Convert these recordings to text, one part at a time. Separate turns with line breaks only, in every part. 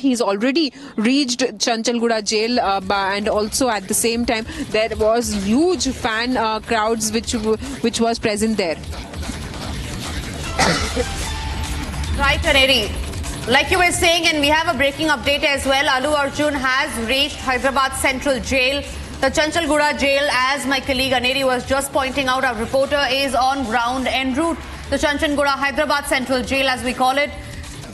He's already reached Chanchalguda jail, and also at the same time there was huge fan crowds which was present there.
Right, Kaneri. Like you were saying, and we have a breaking update as well. Allu Arjun has reached Hyderabad Central Jail. The Chanchalguda jail, as my colleague Aneri was just pointing out, our reporter is on ground en route. The Chanchalguda Hyderabad Central Jail, as we call it.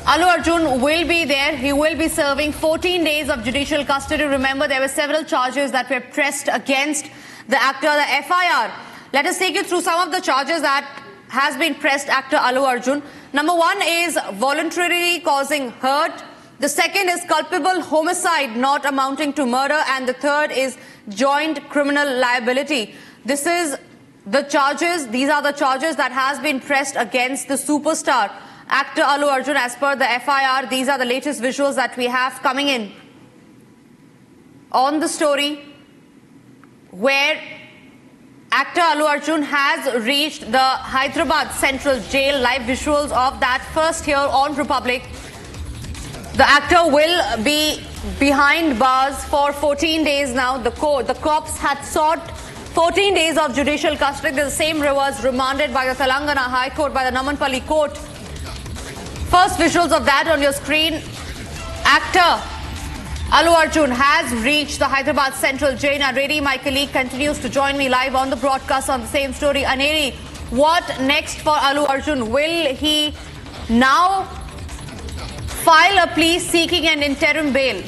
Allu Arjun will be there. He will be serving 14 days of judicial custody. Remember, there were several charges that were pressed against the actor, the FIR. Let us take you through some of the charges that has been pressed actor Allu Arjun. Number one is voluntarily causing hurt. The second is culpable homicide not amounting to murder. And the third is joint criminal liability. This is the charges. These are the charges that has been pressed against the superstar actor Allu Arjun as per the FIR. These are the latest visuals that we have coming in on the story, where actor Allu Arjun has reached the Hyderabad Central Jail. Live visuals of that first here on Republic. The actor will be behind bars for 14 days now. The cops had sought 14 days of judicial custody. The same was remanded by the Telangana High Court, by the Namanpalli Court. First visuals of that on your screen. Actor Allu Arjun has reached the Hyderabad Central Jail. Aneri, my colleague, continues to join me live on the broadcast on the same story. Aneri, what next for Allu Arjun? Will he now file a plea seeking an interim bail?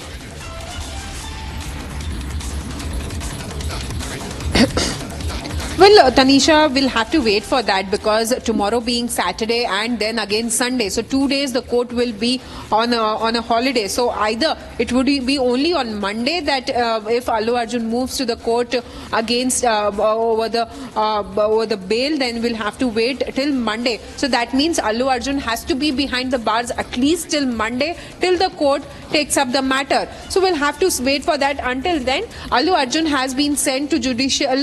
Well, Tanisha, will have to wait for that, because tomorrow being Saturday and then again Sunday, so 2 days the court will be on a holiday. So either it would be only on Monday that if Allu Arjun moves to the court against over the bail, then we'll have to wait till Monday. So that means Allu Arjun has to be behind the bars at least till Monday, till the court takes up the matter. So we'll have to wait for that. Until then, Allu Arjun has been sent to judicial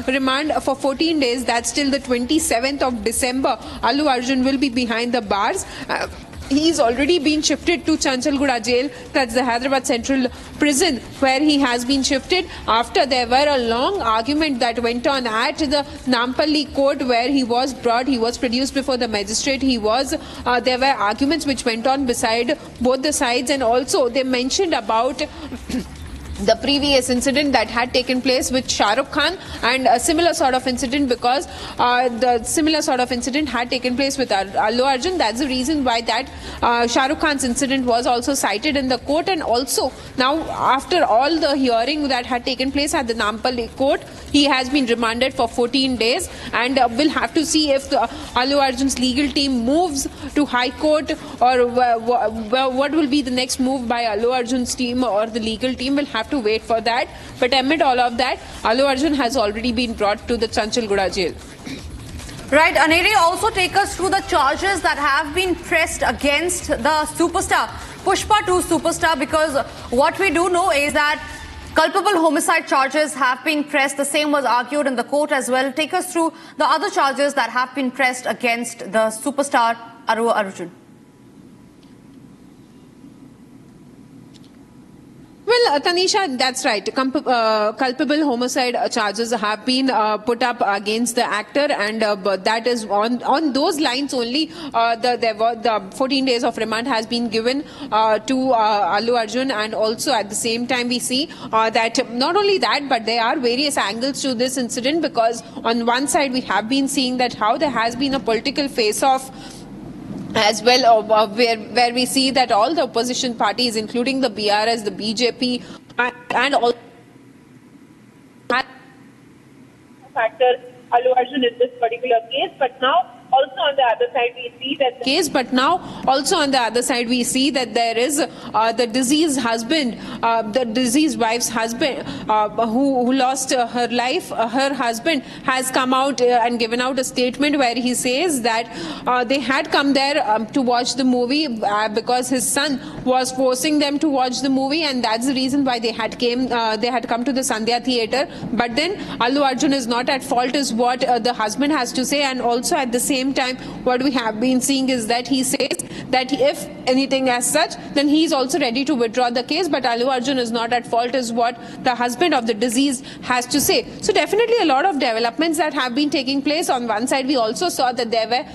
remand for 14 days. That's till the 27th of December. Allu Arjun will be behind the bars. He's already been shifted to Chanchalguda jail, that's the Hyderabad Central Prison, where he has been shifted after there were a long argument that went on at the Nampalli court, where he was produced before the magistrate. There were arguments which went on beside both the sides, and also they mentioned about the previous incident that had taken place with Shah Rukh Khan, and a similar sort of incident, because the similar sort of incident had taken place with Allu Arjun. That's the reason why that Shah Rukh Khan's incident was also cited in the court. And also now, after all the hearing that had taken place at the Nampalli court, he has been remanded for 14 days, and we'll have to see if Allu Arjun's legal team moves to High Court, or what will be the next move by Allu Arjun's team or the legal team. Will have to wait for that. But amid all of that, Allu Arjun has already been brought to the Chanchalguda jail.
Right, Aneri, also take us through the charges that have been pressed against the superstar, Pushpa 2 superstar, because what we do know is that culpable homicide charges have been pressed. The same was argued in the court as well. Take us through the other charges that have been pressed against the superstar Allu Arjun.
Well, Tanisha, that's right. Culpable homicide charges have been put up against the actor, and that is on those lines only. The 14 days of remand has been given to Allu Arjun, and also at the same time we see that not only that, but there are various angles to this incident, because on one side we have been seeing that how there has been a political face-off as well, where we see that all the opposition parties, including the BRS, the BJP, and all
factor Allu Arjun in this particular case. But now also on the other side we see that there is the deceased husband, the deceased wife's husband, who lost her life. Her husband has come out and given out a statement where he says that they had come there to watch the movie because his son was forcing them to watch the movie, and that's the reason why they had come to the Sandhya theatre. But then Allu Arjun is not at fault, is what the husband has to say. And also at the same same time, what we have been seeing is that he says that if anything as such, then he is also ready to withdraw the case. But Allu Arjun is not at fault, is what the husband of the deceased has to say. So definitely a lot of developments that have been taking place. On one side, we also saw that there were